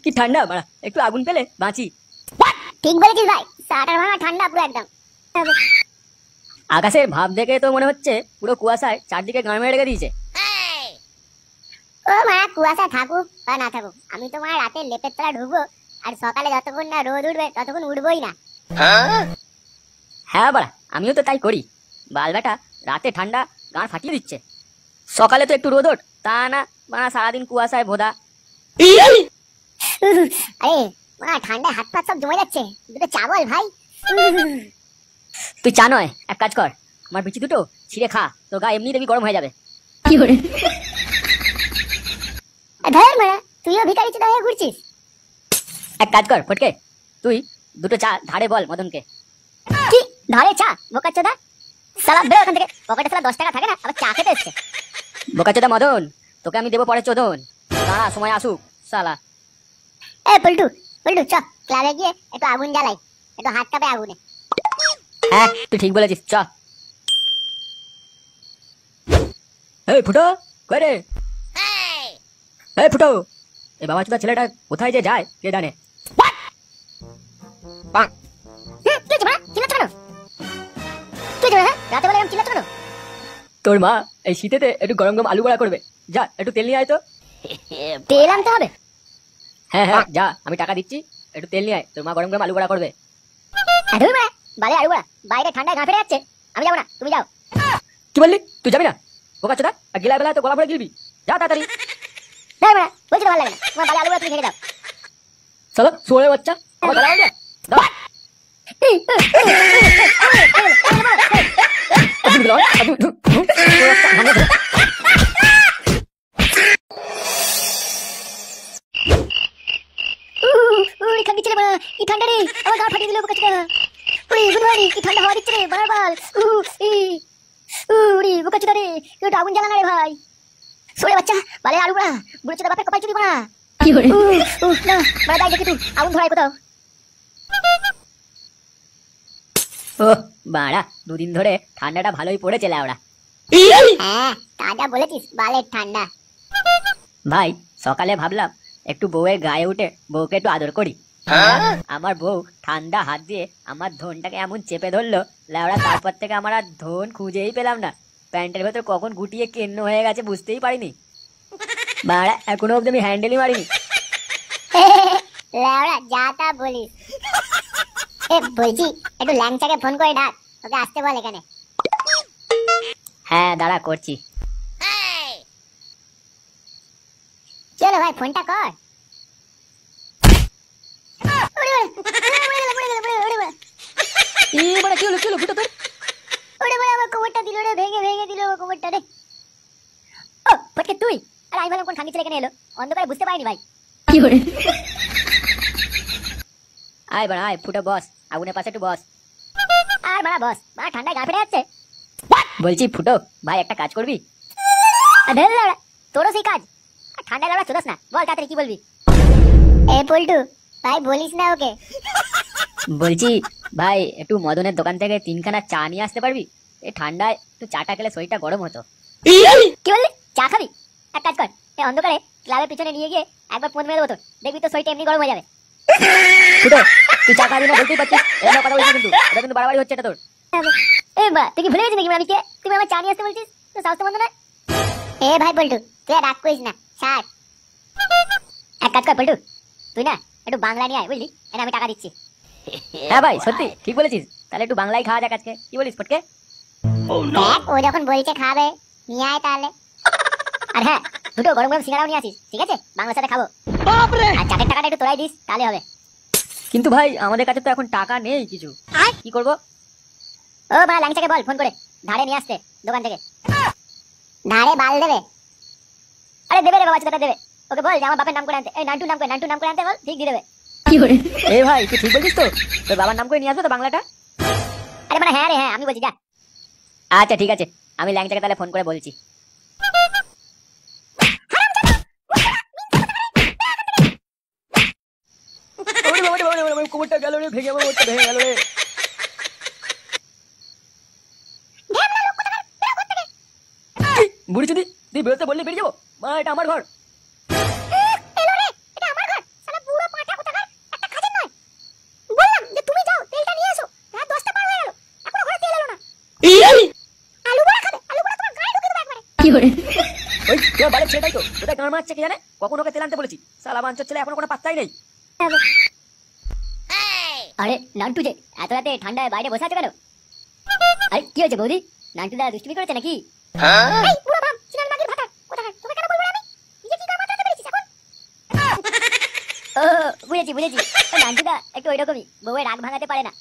কি ঠান্ডা বাড়া, একটু আগুন পেলে বাঁচি। ঠিক বলেছিস ভাই, সাটার ভাঙা ঠান্ডা পুরো একদম। আকাশের ভাব দেখে তো মনে হচ্ছে পুরো কুয়াশায় চারদিকে গান মেরে রেখে দিয়েছে। ও মারা কুয়াশা থাকুক বা না থাকুক, আমি তো মারা রাতে লেপের তলা ঢুকবো, আর সকালে যতক্ষণ না রোদ উঠবে ততক্ষণ উঠবোই না। হ্যাঁ বাড়া, আমিও তো তাই করি। বাল বেটা রাতে ঠান্ডা গান ফাটিয়ে দিচ্ছে, সকালে তো একটু রোদ ওঠ, তা না বাড়া সারাদিন কুয়াশায় ভোদা। আরে মারা ঠান্ডায় হাত পা সব জমে যাচ্ছে, দুটো চা বল ভাই। তুই চা নয়, এক কাজ কর, আমার বিচি দুটো ছিঁড়ে খা, তোর গা এমনি দেখবি গরম হয়ে যাবে। ধর মারা, তুইও ভিখারি চোদা হয়ে ঘুরছিস। এক কাজ কর ফটকে, তুই দুটো চা ধারে বল মদনকে। কি ধারে চা? বোকাচোদা শালা বেরো এখান থেকে, পকেটে শালা 10 টাকা থাকে না, আবার চা খেতে এসছে। বোকাচোদা মদন, তোকে আমি দেবো পরে চোদন, দাঁড়া সময় আসুক শালা। এ পল্টু পল্টু, চ ক্লাবে গিয়ে একটু আগুন জ্বালাই, একটু হাত কাঁপে আগুনে। হ্যাঁ তুই ঠিক বলেছিস, চ। এই ফুটো কই রে? এই ফুটো, এই বাবা চোদা ছেলেটা কোথায় যে যায় কে জানে। তোর মা এই শীতেতে একটু গরম গরম আলু বড়া করবে, যা একটু তেল নিয়ে আয় তো। তেল আনতে হবে? হ্যাঁ হ্যাঁ যা, আমি টাকা দিচ্ছি, একটু তেল নিয়ে আয়, তোর মা গরম গরম আলু বড়া করবে। বালে আলু বড়া, বাইরে ঠান্ডায় গা ফেটে যাচ্ছে, আমি যাবো না, তুমি যাও। কি বললি? তুই যাবি না? বোকা চোদা, আর গিলা বেলা তো গলা ভরে গিলবি, যা তাড়াতাড়ি। বলছি তো ভালো লাগে না, তোমার বালে আলু বড়া তুমি খেয়ে যাও। চলো শুয়ে বাচ্চা, আমার গলা ভরে কি ঠান্ডা রে, আমার গা ফাটিয়ে দিল বোকাচোদা। কি ঠান্ডা হাওয়া দিচ্ছে রে বারবার। বোকাচোদা রে, কেউ আগুন জ্বালা না রে ভাই। সরে বাচ্চা, বালে আলু বড়া, বুড়ো চোদা বাপের কপাল চুরি বড়া। কি করে না মানে তাই দেখি তুই আগুন ধরাই কোথাও। ও বাড়া, দুদিন ধরে ঠান্ডাটা ভালোই পড়েছে ল্যাওড়া। হ্যাঁ তাজা বলেছিস, বালের ঠান্ডা। ভাই সকালে ভাবলাম একটু বউয়ের গায়ে উঠে বউকে একটু আদর করি, আমার বউ ঠান্ডা হাত দিয়ে আমার ধনটাকে এমন চেপে ধরলো ল্যাওড়া, তারপর থেকে আমার আর ধন খুঁজেই পেলাম না। প্যান্টের ভেতর কখন গুটিয়ে কেন্ন হয়ে গেছে বুঝতেই পারিনি। বাড়া এখনো অব্দি আমি হ্যান্ডেলই মারিনি। ল্যাওড়া যা তা বলিস। বলছি একটু ল্যাংচাকে ফোন করে ডাক, ওকে আসতে বল এখানে। হ্যাঁ দাঁড়া করছি। চলো ভাই ফোনটা কর। কি হলো ফুটো তোর? আমার কোমরটা দিল রে, ভেঙে ভেঙে দিল কোমরটা রে। ও ফটকে তুই? আরে আমি ভাবলাম কোন খাঙ্কি ছেলে এখানে এলো, অন্ধকারে বুঝতে পারিনি ভাই। কি করে? আয় বাড়া আয়, ফুটো বস, আগুনের পাশে একটু বস। আর বাড়া বস, বাড়া ঠান্ডায় গা ফেটে যাচ্ছে। বলছি ফুটো ভাই একটা কাজ করবি? তোরও সেই কাজ, ঠান্ডায় লাউড়া চোদাস না, বল তাড়াতাড়ি কি বলবি। এ পল্টু ভাই বলিস না ওকে। বলছি ভাই একটু মদনের দোকান থেকে 3খানা চা নিয়ে আসতে পারবি? এই ঠান্ডায় একটু চাটা খেলে শরীরটা গরম হতো। কি বললি, চা খাবি? এক কাজ কর, এই অন্ধকারে ক্লাবের পিছনে নিয়ে গিয়ে একবার ফোন মেরে দেবো তোর, দেখবি তো শরীরটা এমনি গরম হয়ে যাবে। ফুটো তুই চা খাবি না বলতেই পারছিস, এরকম কথা বলছিস কিন্তু, এটা কিন্তু বাড়াবাড়ি হচ্ছে এটা তোর। এ বা তুই কি ভুলে গেছিস নাকি আমি কে? তুমি আমার চা নিয়ে আসতে বলছিস, তো সাহস তো মন্দ না। এ ভাই পল্টু তুই আর রাগ করিস না, ছাড়। এক কাজ কর পল্টু, তুই না একটু বাংলা নিয়ে আয় বুঝলি, এনে আমি টাকা দিচ্ছি। হ্যাঁ ভাই সত্যি ঠিক বলেছিস, তাহলে একটু বাংলায় খাওয়া যাক আজকে, কি বলিস ফটকে? দেখ ও যখন বলছে খাবে, নিয়ে আয় তাহলে। আর হ্যাঁ দুটো গরম গরম সিঙ্গারাও নিয়ে আসিস, ঠিক আছে? বাংলার সাথে খাবো। আর চাটের টাকাটা একটু তোরাই দিস, তাহলে হবে। কিন্তু ভাই আমাদের কাছে তো এখন টাকা নেই কিছু, কি করবো? ও মানে ল্যাংচাকে বল ফোন করে ধারে নিয়ে আসতে দোকান থেকে। ধারে বাল দেবে? আরে দেবে রে বাবা, সেটা দেবে। ওকে বল যে আমার বাপের নাম করে আনতে, এই নান্টু নাম করে আনতে বল, ঠিক দিয়ে দেবে। কি করে? এই ভাই তুই ঠিক বলছিস তো, তোর বাবার নাম করে নিয়ে আসবে তো বাংলাটা? আরে মানে হ্যাঁ রে হ্যাঁ, আমি বলছি যা। আচ্ছা ঠিক আছে, আমি ল্যাংচাকে তাহলে ফোন করে বলছি। কোমরটা গেল রে, ভেঙে আমার কোমরটা ভেঙে গেল রে। বুড়ি চুদি, তুই বেরোতে বললি বেরিয়ে যাবো? মা এটা আমার ঘর। ওই তোমার বাড়ির ছেলেটাই তো ওটা গান মারছে কি জানে, কখন ওকে তেল আনতে বলেছি, সালা বাঞ্চর ছেলে এখনো কোনো পাত্তাই নেই। আরে নান্টু যে এত রাতে ঠান্ডায় বাইরে বসে আছে কেন? আরে কি হয়েছে বৌদি? নান্টু দা দুষ্টুমি করেছে নাকি? এই বুড়া বাপ সিনার মাগির ভাতা কোথায়? তোকে কেন বলবো আমি? নিজে কি গান মারতে পেরেছিস এখন? ও বুঝেছি বুঝেছি। নান্টু দা একটু ওইরকমই, বউয়ের রাগ ভাঙাতে পারে না।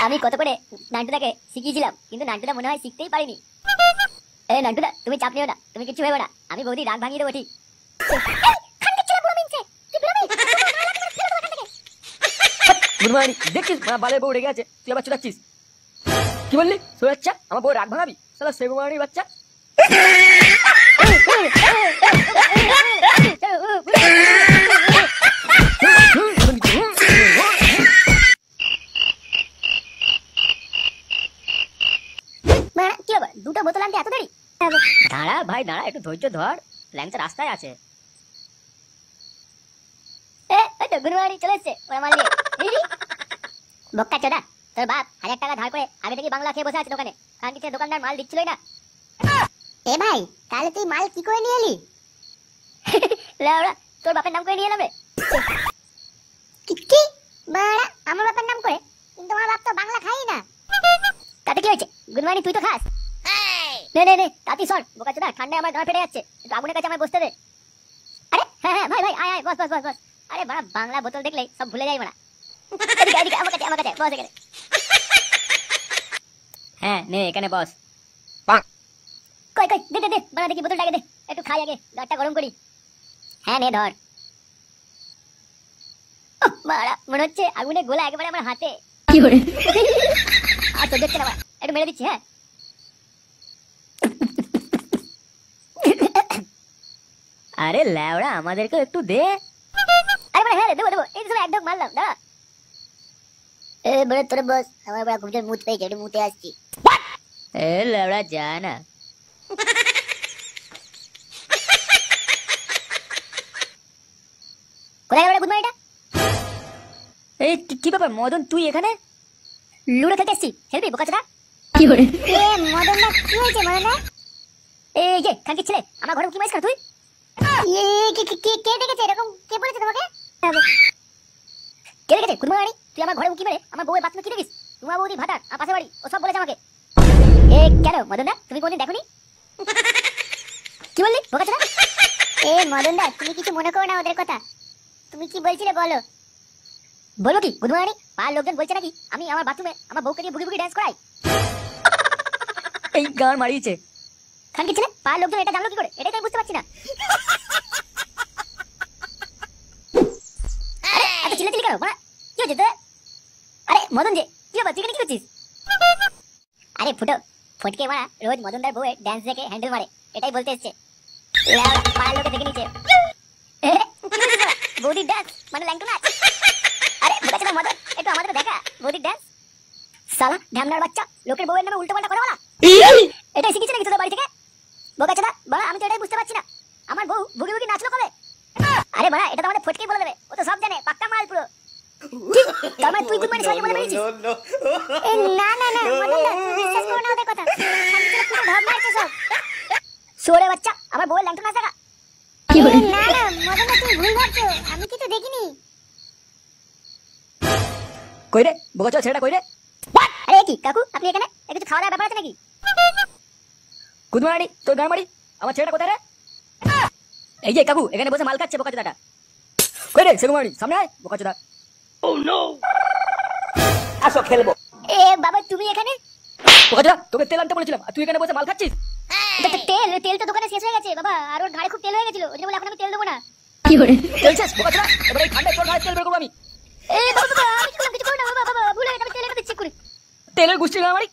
আমি কত করে নান্টু দাকে শিখিয়েছিলাম, কিন্তু নান্টু দা মনে হয় শিখতেই পারিনি। এ নান্টু দা তুমি চাপ নিও না, তুমি কিছু ভেবো না, আমি বৌদি রাগ ভাঙিয়ে দেবো ঠিক। গুরমানি দেখছিস বালের বউ রেগে আছে, তুই আবার চুদাচ্ছিস। কি বললি সোয়াচ্ছা? আমার বউ রাগ ভাঙাবি সালা সেগুমানি বাচ্চা। কি হবে দুটো বোতল আনতে এত দেরি? দাঁড়া ভাই দাঁড়া, একটু ধৈর্য ধর, ল্যাংচা রাস্তায় আছে। এই তো গুরুবাড়ি চলে এসছে ওরা মাল নিয়ে। বক্কা চোদা, তোর বাপ 1000 টাকা ধার করে আগে থেকে বাংলা খেয়ে বসে আছে দোকানে, কারণ কি দোকানদার মাল দিচ্ছিলই না। এ ভাই তাহলে তুই মাল কি করে নিয়ে এলি? লাউড়া তোর বাপের নাম করে নিয়ে এলাম রে। কি বাড়া আমার বাপের নাম করে? কিন্তু আমার বাপ তো বাংলা খাই না। তাতে কি হয়েছে? গুরুবাড়ি তুই তো খাস। নে নে নে তাতি সর, বোকা চোদা ঠান্ডায় আমার গাঁ ফেটে যাচ্ছে, একটু আগুনের কাছে আমায় বসতে দে। আরে হ্যাঁ হ্যাঁ ভাই ভাই আয় আয় বস বস বস বস। আরে বাড়া বাংলা বোতল দেখলেই সব ভুলে যাই বাড়া। এদিকে এদিকে আমার কাছে বস এখানে। হ্যাঁ নে এখানে বস। কই কই দে দে দে বাড়া দেখি বোতলটাকে দে, একটু খাই আগে গাটা গরম করি। হ্যাঁ নে ধর। বাড়া মনে হচ্ছে আগুনে গোলা একেবারে আমার হাতে। কি করে? আর তো দেখতে না বাড়া, একটু মেরে দিচ্ছি। হ্যাঁ আরে ল্যাওড়া আমাদেরকে একটু দে। আরে বাড়া হ্যাঁ দেবো দেবো, এই তো এক ঢোক মারলাম দাঁড়া। এ বড় তোরে বস, আমার বাড়া খুব জোর মুত পেয়েছে, একটু মুতে আসছি। এ ল্যাওড়া যা না। কোথায় গেল গুড মর্নিংটা? এই কি ব্যাপার মদন তুই এখানে? লুডো খেলতে এসছি, খেলবি বোকাচোদা? কি করে? এ মদন দা কি হয়েছে মদন দা? এই যে খাকি ছেলে আমার ঘরে কি মাইস কর তুই? এ কে দেখেছে এরকম? কে বলেছে তোমাকে? কে দেখেছে কুদমানি? তুই আমার ঘরে উকি মেরে আমার বউয়ের বাথরুমে কি দেখিস? তোমার বউদি ভাতার আর পাশে বাড়ি ও সব বলেছে আমাকে। এ কেন মদন দা তুমি কোনদিন দেখোনি? কি বললি বোকাচোদা? এ মদন দা তুমি কিছু মনে করো না ওদের কথা, তুমি কি বলছিলে বলো। বলো কি গুদমানি? পাড়ার লোকজন বলছে নাকি আমি আমার বাথরুমে আমার বউকে নিয়ে বুগি বুগি ডান্স করাই। এই গান মারিয়েছে খানকি ছেলে, পাড়ার লোকজন এটা জানলো কি করে? এটাই তো বুঝতে পারছি না। আরে এত চিল্লাচিল্লি কেন বাড়া? কি হয়েছে তোর? আরে মদন যে কি ব্যাপার, তুই এখানে কি করছিস? আরে ফটকে মারা রোজ মদনদার বউয়ে ডান্স দেখে হ্যান্ডেল মারে, এটাই বলতে এসছে। পাড়ার লোকে দেখে নিচ্ছে বৌদির ডান্স মানে ল্যাংটো নাচ। আরে বোকাচোদা মদন একটু আমাদের দেখা বৌদির ডান্স। সালা ঢ্যামনার বাচ্চা, লোকের বউয়ের নামে উল্টো পাল্টা কথা বলা, এটাই শিখেছে নাকি তোদের বাড়ি থেকে? বোকাচোদা বাড়া আমি তো এটাই বুঝতে পারছি না, আমার বউ বুগি বুগি নাচলো কবে? আরে বাড়া এটা তো আমাদের ফটকেই বলে দেবে, ও তো সব জানে পাক্কা মাল পুরো। তার মানে তুই গুড মর্নিং বলে বেরিয়েছিস? না না না মদন দা তুমি বিশ্বাস করো না ওদের কথা, খানকি ছেলে পুরো ঢপ মারছে সব। সোরে বাচ্চা আমার বউয়ের ল্যাংটো নাচ দেখা। না না মদন দা তুমি ভুল ভাবছো, আমি কিছু দেখিনি। কই রে বোকাচোদা ছেলেটা কই রে? আরে কি কাকু আপনি এখানে? কিছু খাওয়া দাওয়ার ব্যাপার আছে নাকি? গুদমানি তোর গান মারি, আমার ছেলেটা কোথায় রে? এই যে কাকু এখানে বসে মাল খাচ্ছে বোকাচোদাটা। কই রে সেগুমানি সামনে আয় বোকাচোদা। ও নো আসো খেলবো। এ বাবা তুমি এখানে? বোকাচোদা তোকে তেল আনতে বলেছিলাম আর তুই এখানে বসে মাল খাচ্ছিস। তেল তো দোকানে শেষ হয়ে গেছে বাবা, আর ওর ঘাড়ে খুব তেল হয়ে গেছিল, ওই জন্য বলে এখন আমি তেল দেবো না। কি করে তেল শেষ বোকাচোদা? এবারে এই ঠান্ডায় তোর ঘাড়ে তেল বের করবো আমি। এ বাবা বাবা আমি কিছু করব না বাবা, বাবা ভুলে গেছে, আমি তেল এনে দিচ্ছি করে। তেলের গুষ্টি গান মারি।